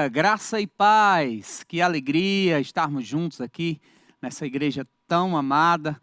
dia, graça e paz. Que alegria estarmos juntos aqui nessa igreja tão amada.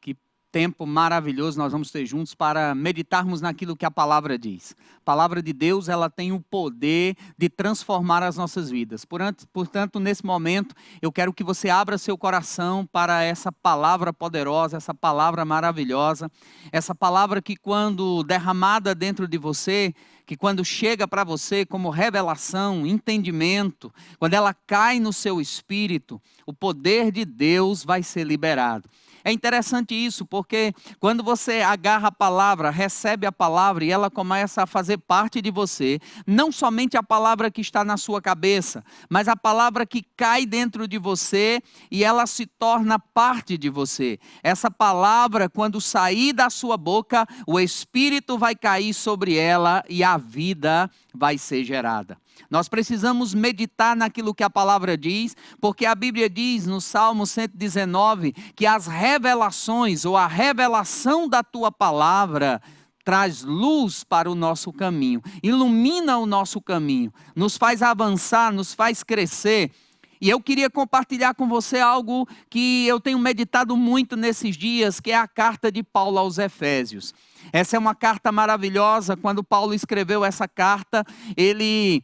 Que tempo maravilhoso nós vamos ter juntos para meditarmos naquilo que a palavra diz. A palavra de Deus, ela tem o poder de transformar as nossas vidas. Portanto, nesse momento, eu quero que você abra seu coração para essa palavra poderosa, essa palavra maravilhosa, essa palavra que quando derramada dentro de você, que quando chega para você como revelação, entendimento, quando ela cai no seu espírito, o poder de Deus vai ser liberado. É interessante isso, porque quando você agarra a palavra, recebe a palavra e ela começa a fazer parte de você, não somente a palavra que está na sua cabeça, mas a palavra que cai dentro de você e ela se torna parte de você. Essa palavra, quando sair da sua boca, o Espírito vai cair sobre ela e a vida vai ser gerada. Nós precisamos meditar naquilo que a palavra diz, porque a Bíblia diz no Salmo 119 que as revelações ou a revelação da tua palavra traz luz para o nosso caminho, ilumina o nosso caminho, nos faz avançar, nos faz crescer. E eu queria compartilhar com você algo que eu tenho meditado muito nesses dias, que é a carta de Paulo aos Efésios. Essa é uma carta maravilhosa. Quando Paulo escreveu essa carta, ele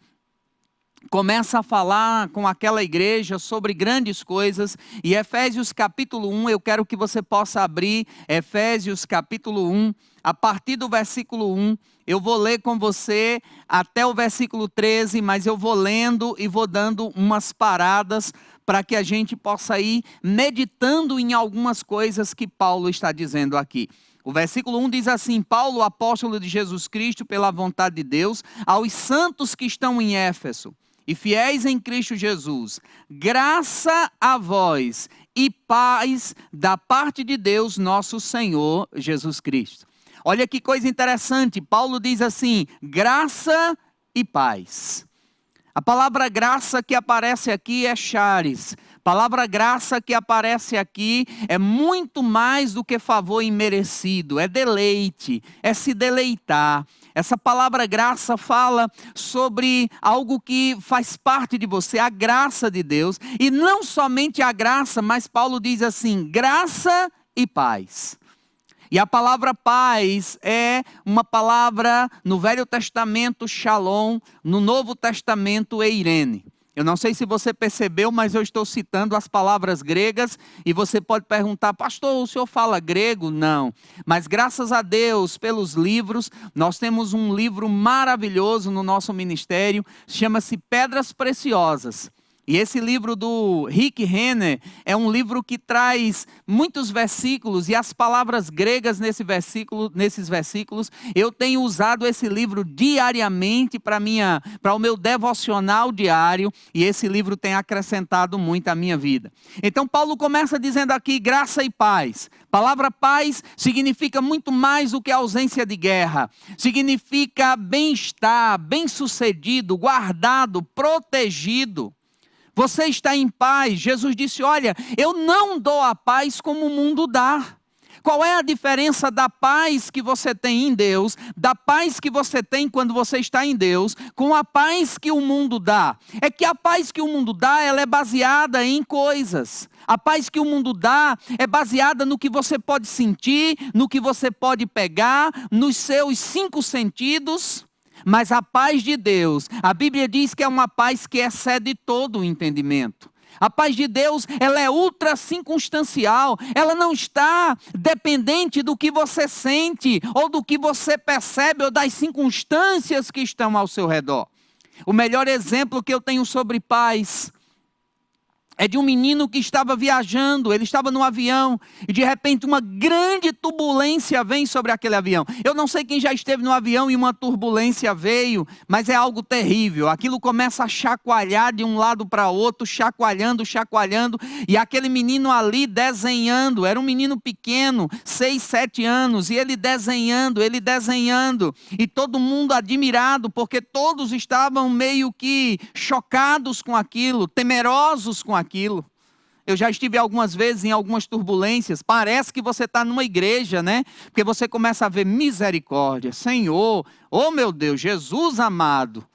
começa a falar com aquela igreja sobre grandes coisas. E Efésios capítulo 1, eu quero que você possa abrir Efésios capítulo 1, a partir do versículo 1. Eu vou ler com você até o versículo 13, mas eu vou lendo e vou dando umas paradas para que a gente possa ir meditando em algumas coisas que Paulo está dizendo aqui. O versículo 1 diz assim: Paulo, apóstolo de Jesus Cristo, pela vontade de Deus, aos santos que estão em Éfeso e fiéis em Cristo Jesus, graça a vós e paz da parte de Deus, nosso Senhor Jesus Cristo. Olha que coisa interessante, Paulo diz assim, graça e paz. A palavra graça que aparece aqui é charis. A palavra graça que aparece aqui é muito mais do que favor imerecido, é deleite, é se deleitar. Essa palavra graça fala sobre algo que faz parte de você, a graça de Deus. E não somente a graça, mas Paulo diz assim, graça e paz. E a palavra paz é uma palavra no Velho Testamento, shalom, no Novo Testamento, eirene. Eu não sei se você percebeu, mas eu estou citando as palavras gregas e você pode perguntar, pastor, o senhor fala grego? Não, mas graças a Deus pelos livros, nós temos um livro maravilhoso no nosso ministério, chama-se Pedras Preciosas. E esse livro do Rick Renner é um livro que traz muitos versículos e as palavras gregas nesses versículos. Eu tenho usado esse livro diariamente para o meu devocional diário e esse livro tem acrescentado muito à minha vida. Então Paulo começa dizendo aqui graça e paz. A palavra paz significa muito mais do que ausência de guerra. Significa bem-estar, bem-sucedido, guardado, protegido. Você está em paz. Jesus disse, olha, eu não dou a paz como o mundo dá. Qual é a diferença da paz que você tem em Deus, da paz que você tem quando você está em Deus, com a paz que o mundo dá? É que a paz que o mundo dá, ela é baseada em coisas. A paz que o mundo dá é baseada no que você pode sentir, no que você pode pegar, nos seus 5 sentidos. Mas a paz de Deus, a Bíblia diz que é uma paz que excede todo o entendimento. A paz de Deus, ela é ultra circunstancial, ela não está dependente do que você sente, ou do que você percebe, ou das circunstâncias que estão ao seu redor. O melhor exemplo que eu tenho sobre paz é de um menino que estava viajando, ele estava no avião e de repente uma grande turbulência vem sobre aquele avião. Eu não sei quem já esteve no avião e uma turbulência veio, mas é algo terrível. Aquilo começa a chacoalhar de um lado para outro, chacoalhando, chacoalhando. E aquele menino ali desenhando, era um menino pequeno, 6, 7 anos, e ele desenhando. E todo mundo admirado, porque todos estavam meio que chocados com aquilo, temerosos com aquilo. Eu já estive algumas vezes em algumas turbulências, parece que você está numa igreja, né? Porque você começa a ver misericórdia, Senhor, oh meu Deus, Jesus amado.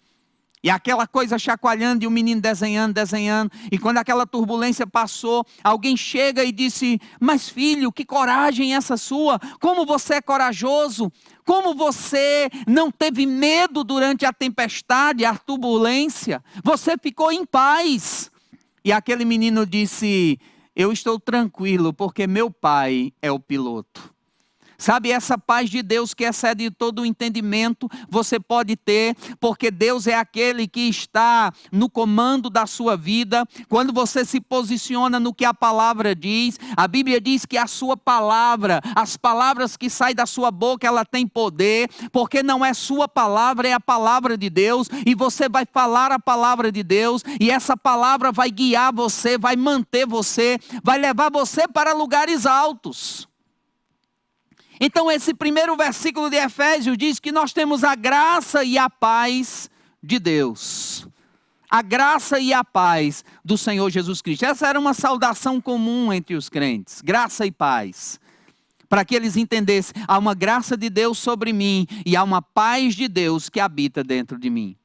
E aquela coisa chacoalhando e o menino desenhando. E quando aquela turbulência passou, alguém chega e disse: mas filho, que coragem essa sua? Como você é corajoso? Como você não teve medo durante a tempestade, a turbulência? Você ficou em paz. E aquele menino disse: eu estou tranquilo porque meu pai é o piloto. Sabe, essa paz de Deus que excede todo o entendimento, você pode ter, porque Deus é aquele que está no comando da sua vida. Quando você se posiciona no que a palavra diz, a Bíblia diz que a sua palavra, as palavras que saem da sua boca, ela tem poder, porque não é sua palavra, é a palavra de Deus, e você vai falar a palavra de Deus, e essa palavra vai guiar você, vai manter você, vai levar você para lugares altos. Então esse primeiro versículo de Efésios diz que nós temos a graça e a paz de Deus. A graça e a paz do Senhor Jesus Cristo. Essa era uma saudação comum entre os crentes. Graça e paz. Para que eles entendessem, há uma graça de Deus sobre mim e há uma paz de Deus que habita dentro de mim.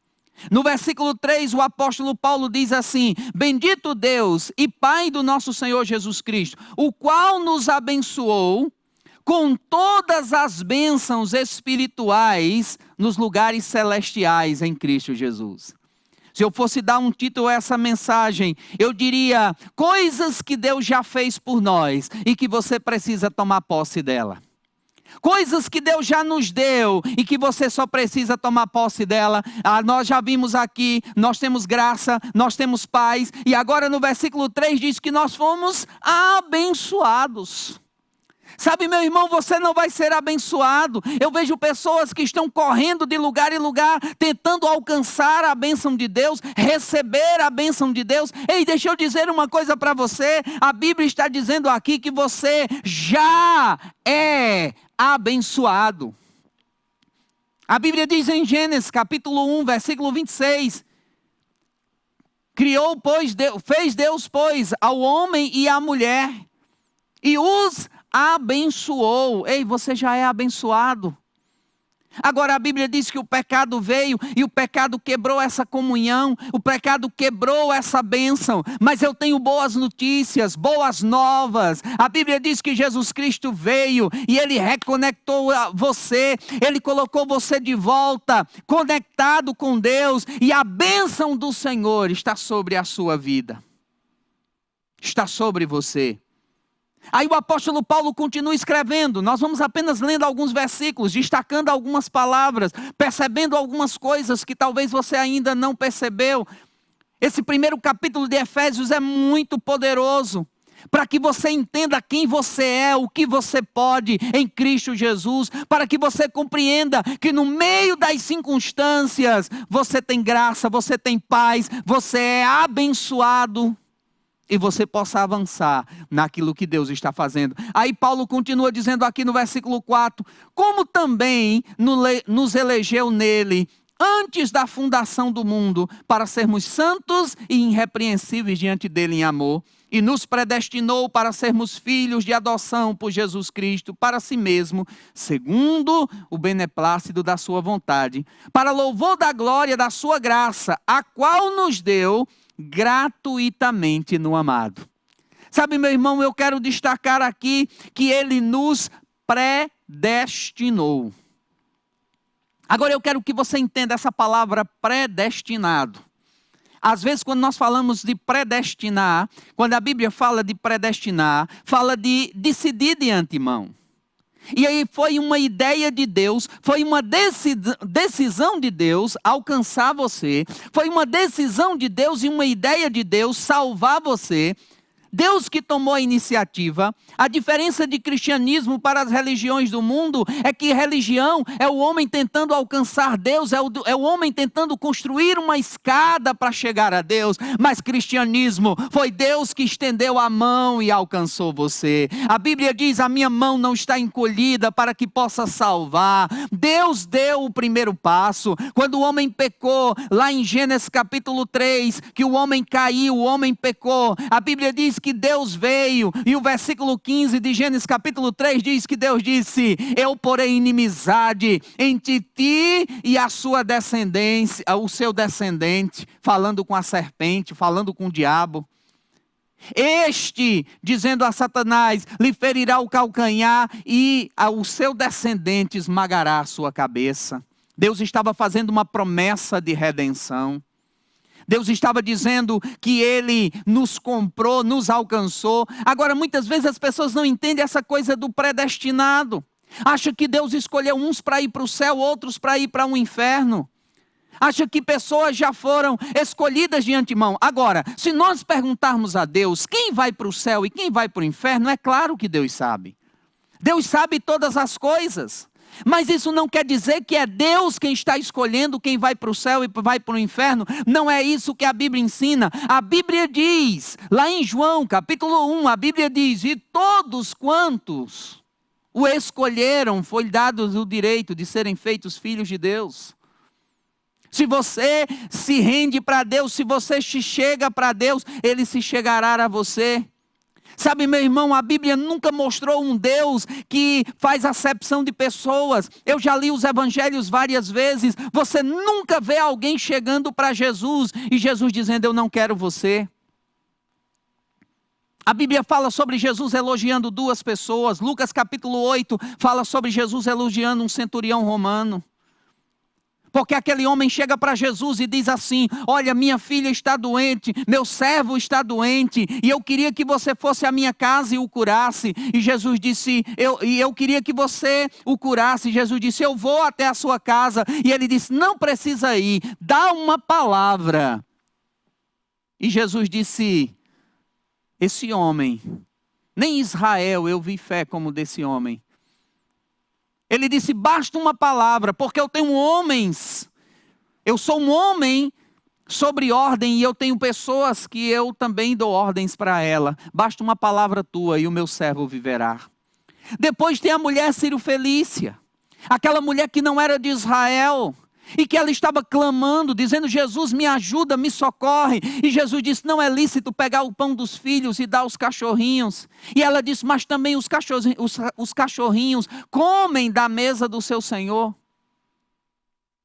No versículo 3, o apóstolo Paulo diz assim: bendito Deus e Pai do nosso Senhor Jesus Cristo, o qual nos abençoou com todas as bênçãos espirituais nos lugares celestiais em Cristo Jesus. Se eu fosse dar um título a essa mensagem, eu diria: coisas que Deus já fez por nós e que você precisa tomar posse dela. Coisas que Deus já nos deu e que você só precisa tomar posse dela. Nós já vimos aqui, nós temos graça, nós temos paz. E agora no versículo 3 diz que nós fomos abençoados. Sabe, meu irmão, você não vai ser abençoado. Eu vejo pessoas que estão correndo de lugar em lugar, tentando alcançar a bênção de Deus, receber a bênção de Deus. Ei, deixa eu dizer uma coisa para você. A Bíblia está dizendo aqui que você já é abençoado. A Bíblia diz em Gênesis capítulo 1, versículo 26. Fez Deus, pois, ao homem e à mulher, e os abençoou. Ei, você já é abençoado. Agora a Bíblia diz que o pecado veio e o pecado quebrou essa comunhão, o pecado quebrou essa bênção, mas eu tenho boas notícias, boas novas. A Bíblia diz que Jesus Cristo veio e Ele reconectou você, Ele colocou você de volta, conectado com Deus, e a bênção do Senhor está sobre a sua vida, está sobre você. Aí o apóstolo Paulo continua escrevendo. Nós vamos apenas lendo alguns versículos, destacando algumas palavras, percebendo algumas coisas que talvez você ainda não percebeu. Esse primeiro capítulo de Efésios é muito poderoso, para que você entenda quem você é, o que você pode em Cristo Jesus, para que você compreenda que no meio das circunstâncias, você tem graça, você tem paz, você é abençoado. E você possa avançar naquilo que Deus está fazendo. Aí Paulo continua dizendo aqui no versículo 4. Como também nos elegeu nele, antes da fundação do mundo, para sermos santos e irrepreensíveis diante dele em amor. E nos predestinou para sermos filhos de adoção por Jesus Cristo, para si mesmo, segundo o beneplácito da sua vontade. Para louvor da glória da sua graça, a qual nos deu gratuitamente no amado. Sabe, meu irmão, eu quero destacar aqui que Ele nos predestinou. Agora eu quero que você entenda essa palavra predestinado. Às vezes quando nós falamos de predestinar, quando a Bíblia fala de predestinar, fala de decidir de antemão. E aí foi uma ideia de Deus, foi uma decisão de Deus alcançar você, foi uma decisão de Deus e uma ideia de Deus salvar você. Deus que tomou a iniciativa. A diferença de cristianismo para as religiões do mundo é que religião é o homem tentando alcançar Deus, é o homem tentando construir uma escada para chegar a Deus, mas cristianismo foi Deus que estendeu a mão e alcançou você. A Bíblia diz: a minha mão não está encolhida para que possa salvar. Deus deu o primeiro passo. Quando o homem pecou, lá em Gênesis capítulo 3, que o homem caiu, o homem pecou, a Bíblia diz que Deus veio, e o versículo 15 de Gênesis capítulo 3 diz que Deus disse: eu porei inimizade entre ti e a sua descendência, o seu descendente, falando com a serpente, falando com o diabo. Este, dizendo a Satanás, lhe ferirá o calcanhar e o seu descendente esmagará a sua cabeça. Deus estava fazendo uma promessa de redenção. Deus estava dizendo que Ele nos comprou, nos alcançou. Agora, muitas vezes as pessoas não entendem essa coisa do predestinado. Acham que Deus escolheu uns para ir para o céu, outros para ir para o inferno. Acham que pessoas já foram escolhidas de antemão. Agora, se nós perguntarmos a Deus quem vai para o céu e quem vai para o inferno, é claro que Deus sabe. Deus sabe todas as coisas. Mas isso não quer dizer que é Deus quem está escolhendo quem vai para o céu e vai para o inferno. Não é isso que a Bíblia ensina. A Bíblia diz, lá em João capítulo 1, a Bíblia diz: e todos quantos o escolheram, foi dado o direito de serem feitos filhos de Deus. Se você se rende para Deus, se você se chega para Deus, Ele se chegará a você. Sabe, meu irmão, a Bíblia nunca mostrou um Deus que faz acepção de pessoas. Eu já li os evangelhos várias vezes. Você nunca vê alguém chegando para Jesus e Jesus dizendo: eu não quero você. A Bíblia fala sobre Jesus elogiando duas pessoas. Lucas capítulo 8 fala sobre Jesus elogiando um centurião romano. Porque aquele homem chega para Jesus e diz assim: olha, minha filha está doente, meu servo está doente, e eu queria que você fosse à minha casa e o curasse. E Jesus disse: eu queria que você o curasse. E Jesus disse: eu vou até a sua casa. E ele disse: não precisa ir, dá uma palavra. E Jesus disse: esse homem, nem em Israel eu vi fé como desse homem. Ele disse: basta uma palavra, porque eu tenho homens, eu sou um homem sobre ordem e eu tenho pessoas que eu também dou ordens para ela. Basta uma palavra tua e o meu servo viverá. Depois tem a mulher Cirofelícia, aquela mulher que não era de Israel e que ela estava clamando, dizendo: Jesus, me ajuda, me socorre. E Jesus disse: não é lícito pegar o pão dos filhos e dar aos cachorrinhos. E ela disse: mas também os cachorrinhos comem da mesa do seu Senhor.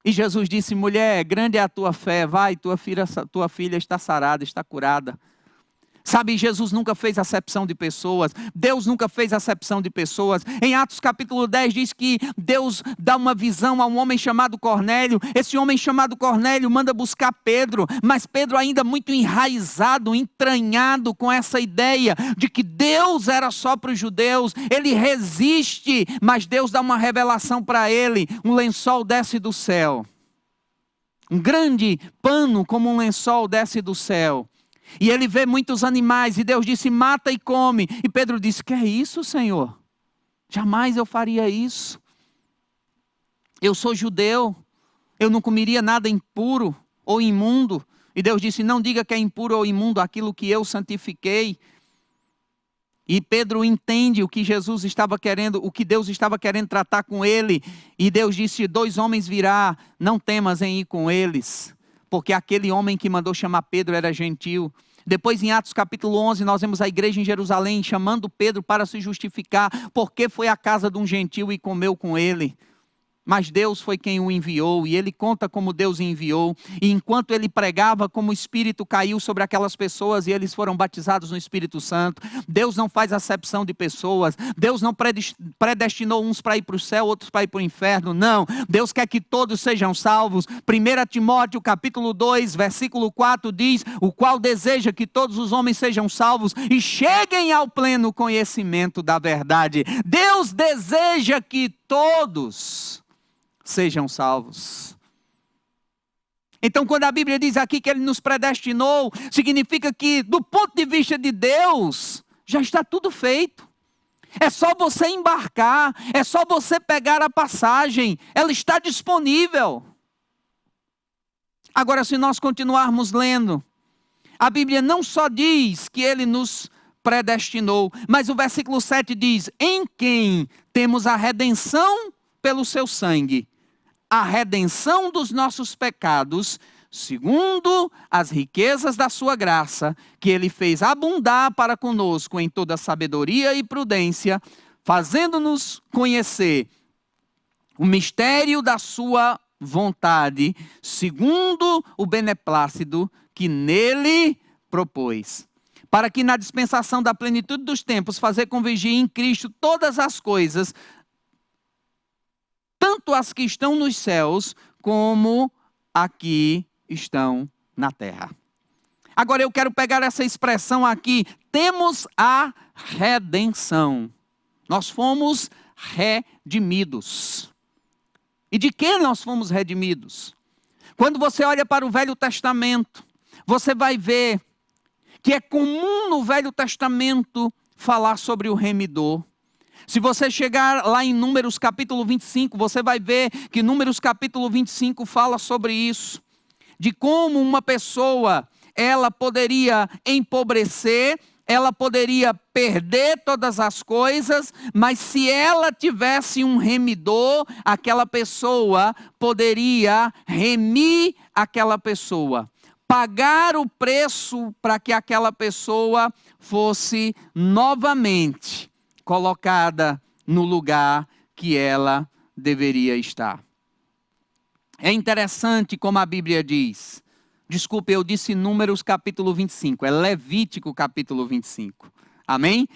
E Jesus disse: mulher, grande é a tua fé, vai, tua filha está sarada, está curada. Sabe, Jesus nunca fez acepção de pessoas. Deus nunca fez acepção de pessoas. Em Atos capítulo 10 diz que Deus dá uma visão a um homem chamado Cornélio. Esse homem chamado Cornélio manda buscar Pedro. Mas Pedro ainda muito enraizado, entranhado com essa ideia de que Deus era só para os judeus. Ele resiste, mas Deus dá uma revelação para ele. Um lençol desce do céu. Um grande pano como um lençol desce do céu. E ele vê muitos animais, e Deus disse: mata e come. E Pedro disse: que é isso, Senhor? Jamais eu faria isso. Eu sou judeu, eu não comeria nada impuro ou imundo. E Deus disse: não diga que é impuro ou imundo aquilo que eu santifiquei. E Pedro entende o que Jesus estava querendo, o que Deus estava querendo tratar com ele. E Deus disse: 2 homens virá, não temas em ir com eles. Porque aquele homem que mandou chamar Pedro era gentil. Depois em Atos capítulo 11 nós vemos a igreja em Jerusalém chamando Pedro para se justificar. Porque foi à casa de um gentil e comeu com ele. Mas Deus foi quem o enviou, e ele conta como Deus enviou. E enquanto ele pregava, como o Espírito caiu sobre aquelas pessoas e eles foram batizados no Espírito Santo. Deus não faz acepção de pessoas. Deus não predestinou uns para ir para o céu, outros para ir para o inferno. Não, Deus quer que todos sejam salvos. 1 Timóteo capítulo 2, versículo 4 diz: o qual deseja que todos os homens sejam salvos e cheguem ao pleno conhecimento da verdade. Deus deseja que todos sejam salvos. Então, quando a Bíblia diz aqui que Ele nos predestinou, significa que, do ponto de vista de Deus, já está tudo feito. É só você embarcar, é só você pegar a passagem, ela está disponível. Agora, se nós continuarmos lendo, a Bíblia não só diz que Ele nos predestinou, mas o versículo 7 diz: em quem temos a redenção pelo seu sangue, a redenção dos nossos pecados, segundo as riquezas da sua graça, que ele fez abundar para conosco em toda sabedoria e prudência, fazendo-nos conhecer o mistério da sua vontade, segundo o beneplácito que nele propôs, para que na dispensação da plenitude dos tempos fazer convergir em Cristo todas as coisas, tanto as que estão nos céus, como aqui estão na terra. Agora eu quero pegar essa expressão aqui, temos a redenção. Nós fomos redimidos. E de que nós fomos redimidos? Quando você olha para o Velho Testamento, você vai ver que é comum no Velho Testamento falar sobre o remidor. Se você chegar lá em Números capítulo 25, você vai ver que Números capítulo 25 fala sobre isso. De como uma pessoa, ela poderia empobrecer, ela poderia perder todas as coisas, mas se ela tivesse um remidor, aquela pessoa poderia remir aquela pessoa. Pagar o preço para que aquela pessoa fosse novamente colocada no lugar que ela deveria estar. É interessante como a Bíblia diz. Desculpe, eu disse Números capítulo 25, é Levítico capítulo 25. Amém?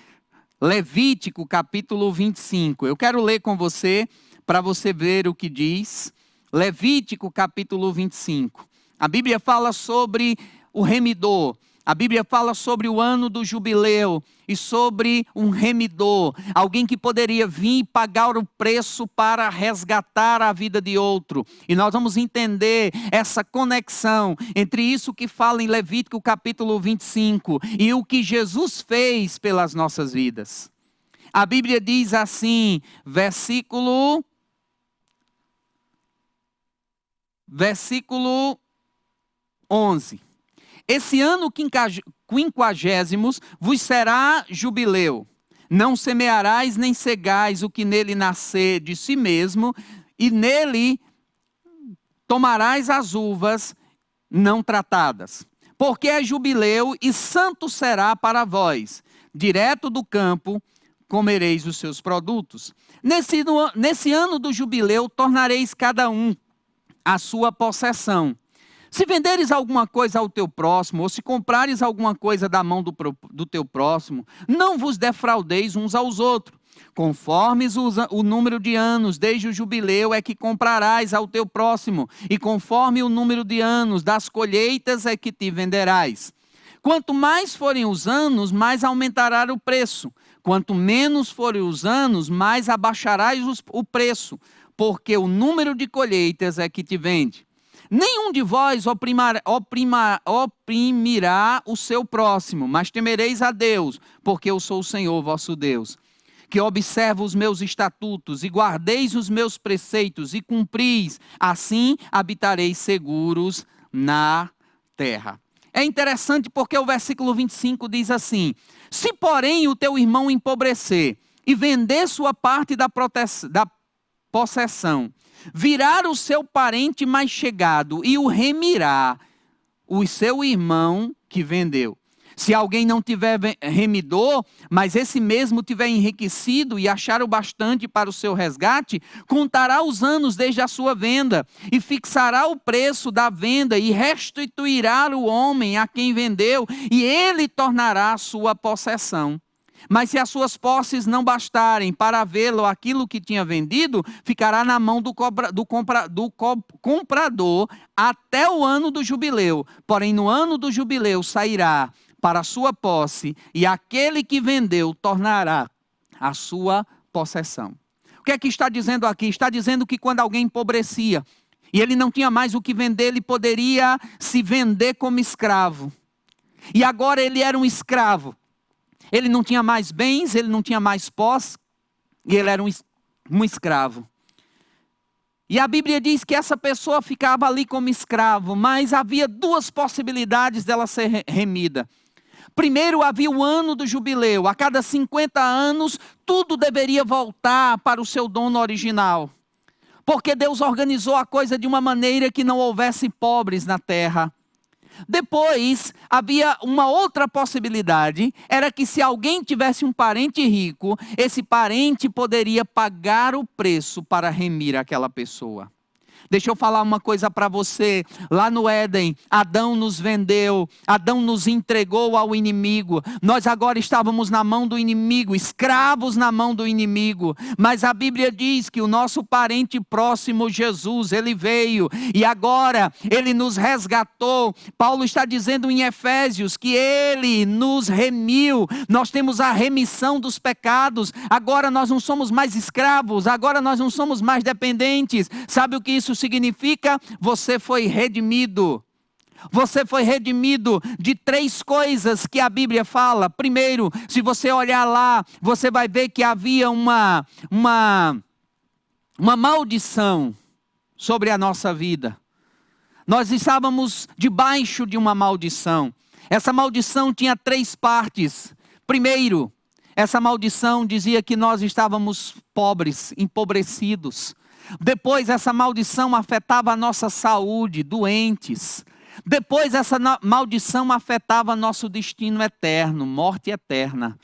Levítico capítulo 25. Eu quero ler com você, para você ver o que diz. Levítico capítulo 25. A Bíblia fala sobre o remidor. A Bíblia fala sobre o ano do jubileu e sobre um remidor, alguém que poderia vir e pagar o preço para resgatar a vida de outro. E nós vamos entender essa conexão entre isso que fala em Levítico capítulo 25 e o que Jesus fez pelas nossas vidas. A Bíblia diz assim, versículo 11. Esse ano quinquagésimos vos será jubileu. Não semearás nem cegais o que nele nascer de si mesmo, e nele tomarás as uvas não tratadas. Porque é jubileu e santo será para vós. Direto do campo comereis os seus produtos. Nesse ano do jubileu tornareis cada um a sua possessão. Se venderes alguma coisa ao teu próximo, ou se comprares alguma coisa da mão do teu próximo, não vos defraudeis uns aos outros. Conforme o número de anos desde o jubileu é que comprarás ao teu próximo, e conforme o número de anos das colheitas é que te venderás. Quanto mais forem os anos, mais aumentará o preço. Quanto menos forem os anos, mais abaixarás o preço, porque o número de colheitas é que te vende. Nenhum de vós oprimirá o seu próximo, mas temereis a Deus, porque eu sou o Senhor vosso Deus, que observa os meus estatutos e guardeis os meus preceitos e cumpris, assim habitareis seguros na terra. É interessante porque o versículo 25 diz assim, se porém o teu irmão empobrecer e vender sua parte da possessão, virar o seu parente mais chegado e o remirá, o seu irmão que vendeu. Se alguém não tiver remidor, mas esse mesmo tiver enriquecido e achar o bastante para o seu resgate, contará os anos desde a sua venda e fixará o preço da venda e restituirá o homem a quem vendeu e ele tornará a sua possessão. Mas se as suas posses não bastarem para vê-lo aquilo que tinha vendido, ficará na mão do comprador até o ano do jubileu. Porém, no ano do jubileu sairá para a sua posse e aquele que vendeu tornará a sua possessão. O que é que está dizendo aqui? Está dizendo que quando alguém empobrecia e ele não tinha mais o que vender, ele poderia se vender como escravo. E agora ele era um escravo. Ele não tinha mais bens, ele não tinha mais posse, e ele era um escravo. E a Bíblia diz que essa pessoa ficava ali como escravo, mas havia duas possibilidades dela ser remida. Primeiro, havia o ano do jubileu. A cada 50 anos, tudo deveria voltar para o seu dono original. Porque Deus organizou a coisa de uma maneira que não houvesse pobres na terra. Depois, havia uma outra possibilidade, era que se alguém tivesse um parente rico, esse parente poderia pagar o preço para remir aquela pessoa. Deixa eu falar uma coisa para você. Lá no Éden, Adão nos vendeu, Adão nos entregou ao inimigo. Nós agora estávamos na mão do inimigo, escravos na mão do inimigo. Mas a Bíblia diz que o nosso parente próximo, Jesus, ele veio e agora ele nos resgatou. Paulo está dizendo em Efésios que ele nos remiu. Nós temos a remissão dos pecados. Agora nós não somos mais escravos, agora nós não somos mais dependentes. Sabe o que isso significa? Você foi redimido. Você foi redimido de 3 coisas que a Bíblia fala. Primeiro, se você olhar lá, você vai ver que havia uma maldição sobre a nossa vida. Nós estávamos debaixo de uma maldição. Essa maldição tinha 3 partes. Primeiro, essa maldição dizia que nós estávamos pobres, empobrecidos. Depois essa maldição afetava a nossa saúde, doentes. Depois essa maldição afetava nosso destino eterno, morte eterna.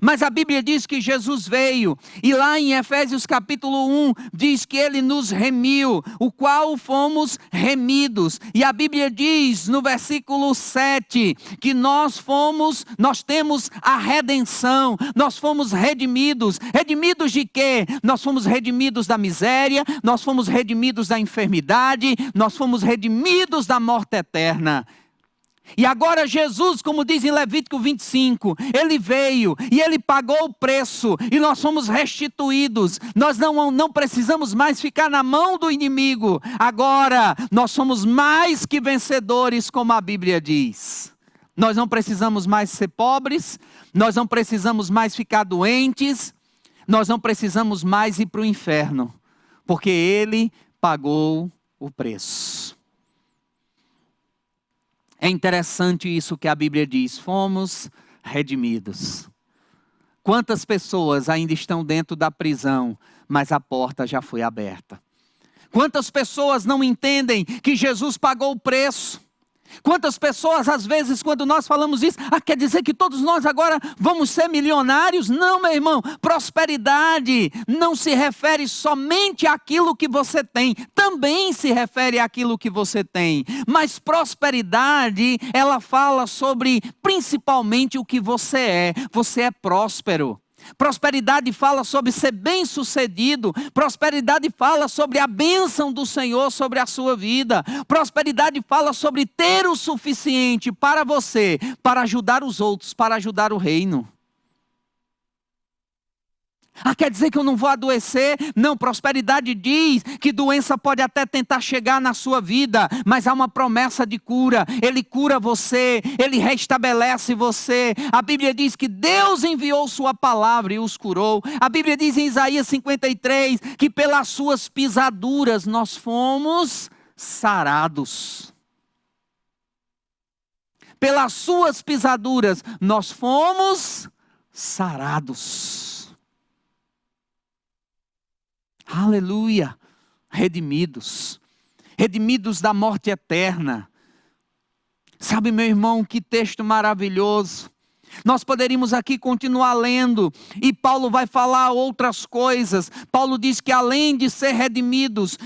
Mas a Bíblia diz que Jesus veio, e lá em Efésios capítulo 1, diz que Ele nos remiu, o qual fomos remidos. E a Bíblia diz no versículo 7, que nós temos a redenção, nós fomos redimidos. Redimidos de quê? Nós fomos redimidos da miséria, nós fomos redimidos da enfermidade, nós fomos redimidos da morte eterna. E agora Jesus, como diz em Levítico 25, Ele veio e Ele pagou o preço e nós fomos restituídos. Nós não precisamos mais ficar na mão do inimigo. Agora nós somos mais que vencedores, como a Bíblia diz. Nós não precisamos mais ser pobres, nós não precisamos mais ficar doentes, nós não precisamos mais ir para o inferno, porque Ele pagou o preço. É interessante isso que a Bíblia diz, fomos redimidos. Quantas pessoas ainda estão dentro da prisão, mas a porta já foi aberta? Quantas pessoas não entendem que Jesus pagou o preço? Quantas pessoas, às vezes, quando nós falamos isso, quer dizer que todos nós agora vamos ser milionários? Não, meu irmão, prosperidade não se refere somente àquilo que você tem, também se refere àquilo que você tem, mas prosperidade, ela fala sobre principalmente o que você é próspero. Prosperidade fala sobre ser bem-sucedido. Prosperidade fala sobre a bênção do Senhor sobre a sua vida. Prosperidade fala sobre ter o suficiente para você, para ajudar os outros, para ajudar o reino. Quer dizer que eu não vou adoecer? Não, prosperidade diz que doença pode até tentar chegar na sua vida, mas há uma promessa de cura. Ele cura você, Ele restabelece você. A Bíblia diz que Deus enviou sua palavra e os curou. A Bíblia diz em Isaías 53 que pelas suas pisaduras nós fomos sarados. Pelas suas pisaduras nós fomos sarados. Aleluia, redimidos da morte eterna. Sabe, meu irmão, que texto maravilhoso. Nós poderíamos aqui continuar lendo, e Paulo vai falar outras coisas. Paulo diz que além de ser redimidos,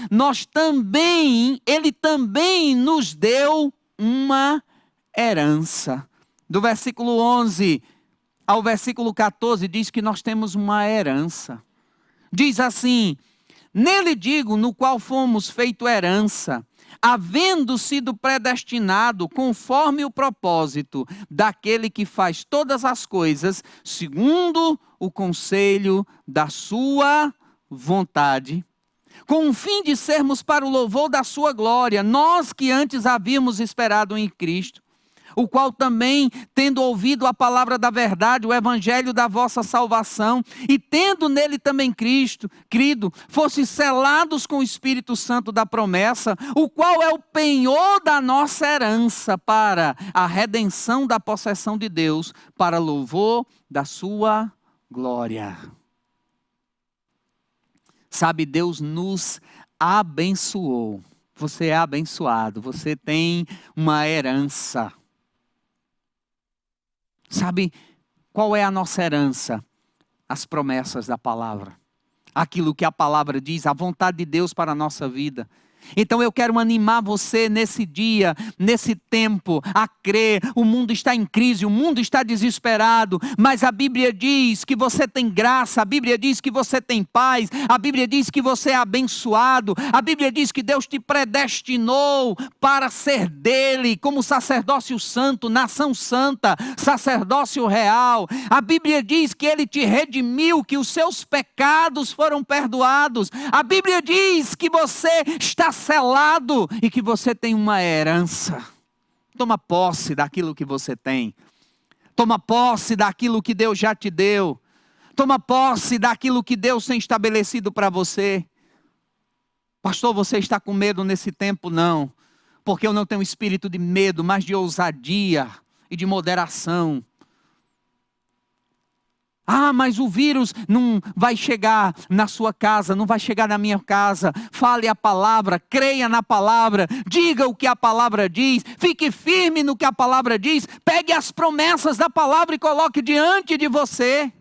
Ele também nos deu uma herança. Do versículo 11 ao versículo 14 diz que nós temos uma herança. Diz assim: nele digo, no qual fomos feito herança, havendo sido predestinado conforme o propósito daquele que faz todas as coisas, segundo o conselho da sua vontade, com o fim de sermos para o louvor da sua glória, nós que antes havíamos esperado em Cristo, o qual também, tendo ouvido a palavra da verdade, o evangelho da vossa salvação, e tendo nele também crido, fossem selados com o Espírito Santo da promessa, o qual é o penhor da nossa herança para a redenção da possessão de Deus, para louvor da sua glória. Sabe, Deus nos abençoou. Você é abençoado, você tem uma herança. Sabe, qual é a nossa herança? As promessas da palavra. Aquilo que a palavra diz, a vontade de Deus para a nossa vida. Então eu quero animar você nesse dia, nesse tempo, a crer. O mundo está em crise, o mundo está desesperado, mas a Bíblia diz que você tem graça, a Bíblia diz que você tem paz, a Bíblia diz que você é abençoado, a Bíblia diz que Deus te predestinou para ser dele, como sacerdócio santo, nação santa, sacerdócio real. A Bíblia diz que ele te redimiu, que os seus pecados foram perdoados. A Bíblia diz que você está selado e que você tem uma herança. Toma posse daquilo que você tem. Toma posse daquilo que Deus já te deu. Toma posse daquilo que Deus tem estabelecido para você. Pastor, você está com medo nesse tempo? Não. Porque eu não tenho espírito de medo, mas de ousadia e de moderação. Ah, mas o vírus não vai chegar na sua casa, não vai chegar na minha casa. Fale a palavra, creia na palavra, diga o que a palavra diz, fique firme no que a palavra diz, pegue as promessas da palavra e coloque diante de você.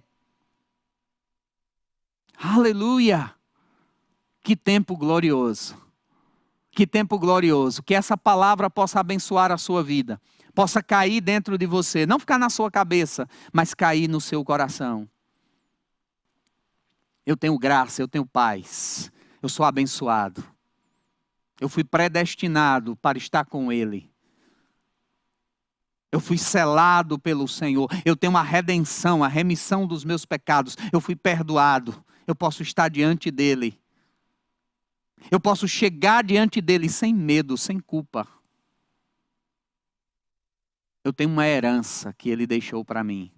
Aleluia! Que tempo glorioso! Que tempo glorioso! Que essa palavra possa abençoar a sua vida. Possa cair dentro de você, não ficar na sua cabeça, mas cair no seu coração. Eu tenho graça, eu tenho paz, eu sou abençoado. Eu fui predestinado para estar com Ele. Eu fui selado pelo Senhor, eu tenho uma redenção, a remissão dos meus pecados. Eu fui perdoado, eu posso estar diante dEle. Eu posso chegar diante dEle sem medo, sem culpa. Eu tenho uma herança que Ele deixou para mim.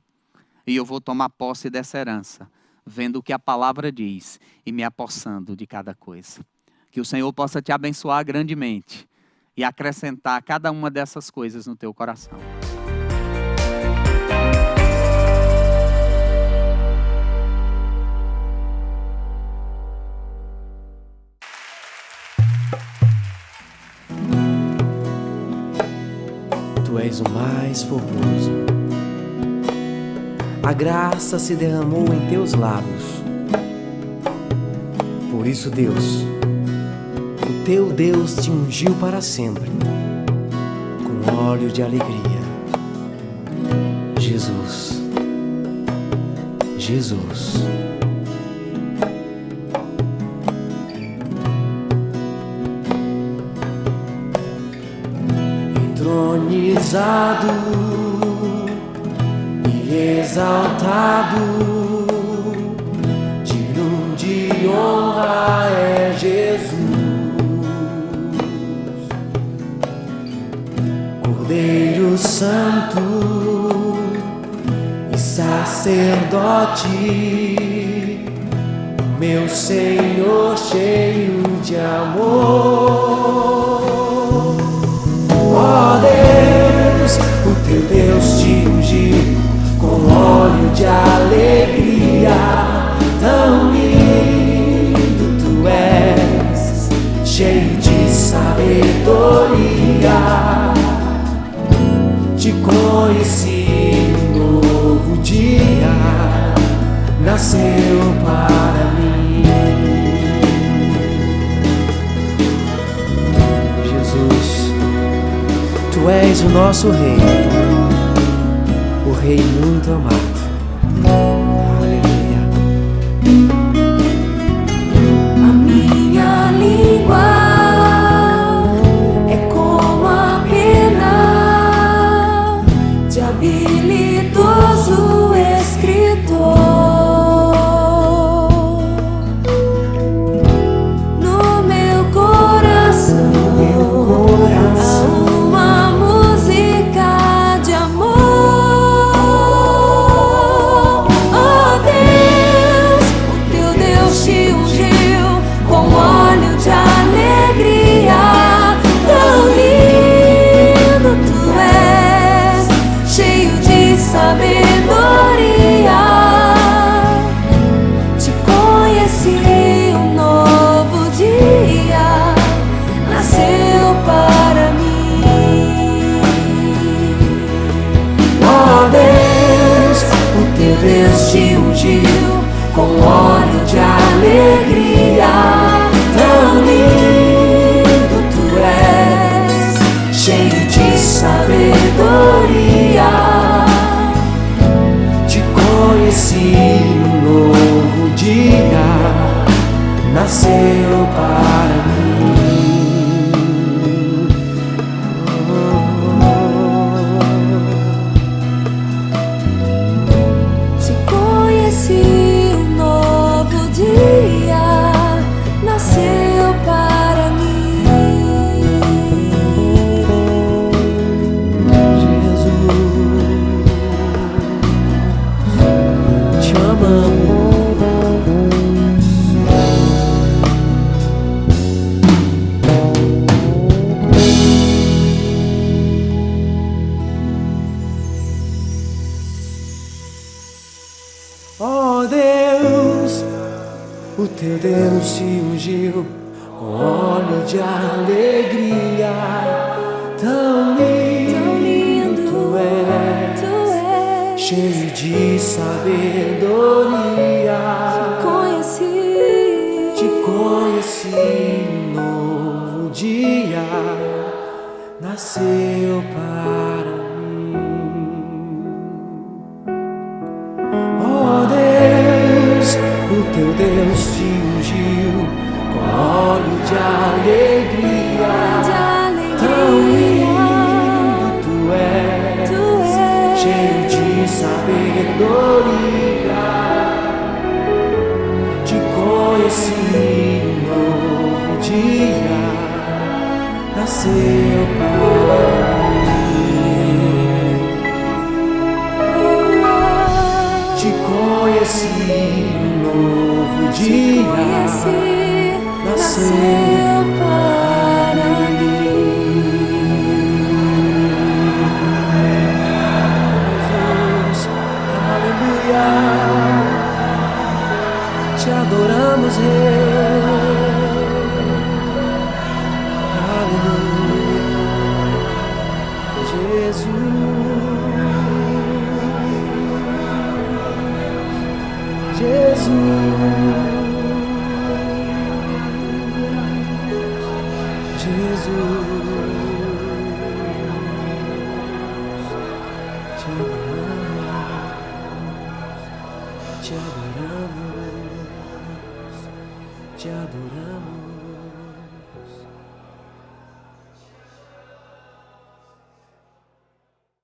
E eu vou tomar posse dessa herança, vendo o que a palavra diz e me apossando de cada coisa. Que o Senhor possa te abençoar grandemente e acrescentar cada uma dessas coisas no teu coração. Tu és o mais formoso. A graça se derramou em teus lábios. Por isso, Deus, o teu Deus te ungiu para sempre, com óleo de alegria. Jesus, Jesus. Entronizado e exaltado, digno de honra é Jesus, Cordeiro Santo e Sacerdote, meu Senhor cheio de amor. Ó Deus, o teu Deus te ungiu com óleo de alegria. Tão lindo tu és, cheio de sabedoria. Te conheci um novo dia, nasceu para mim. Jesus, tu és o nosso Rei, o Rei muito amado. Aleluia. A minha língua é como a pena de habilidoso escritor. No meu coração há uma música de amor. nasceu para mim. Te conheci, um novo dia nasceu para mim. Jesus, te amamos. Oh Deus, o teu Deus te ungiu com óleo de alegria. Tão lindo tu és, cheio de sabedoria. Te conheci, um novo dia nasceu para mim. Oh Deus, o teu Deus te ungiu com óleo de alegria. Tão lindo tu és, cheio de sabedoria. Te conheci, um novo dia nasceu para mim. Te conheci, um novo dia nasceu para mim. Jesus, aleluia, te adoramos, Rei. Aleluia, Jesus, te adoramos, te adoramos, te adoramos.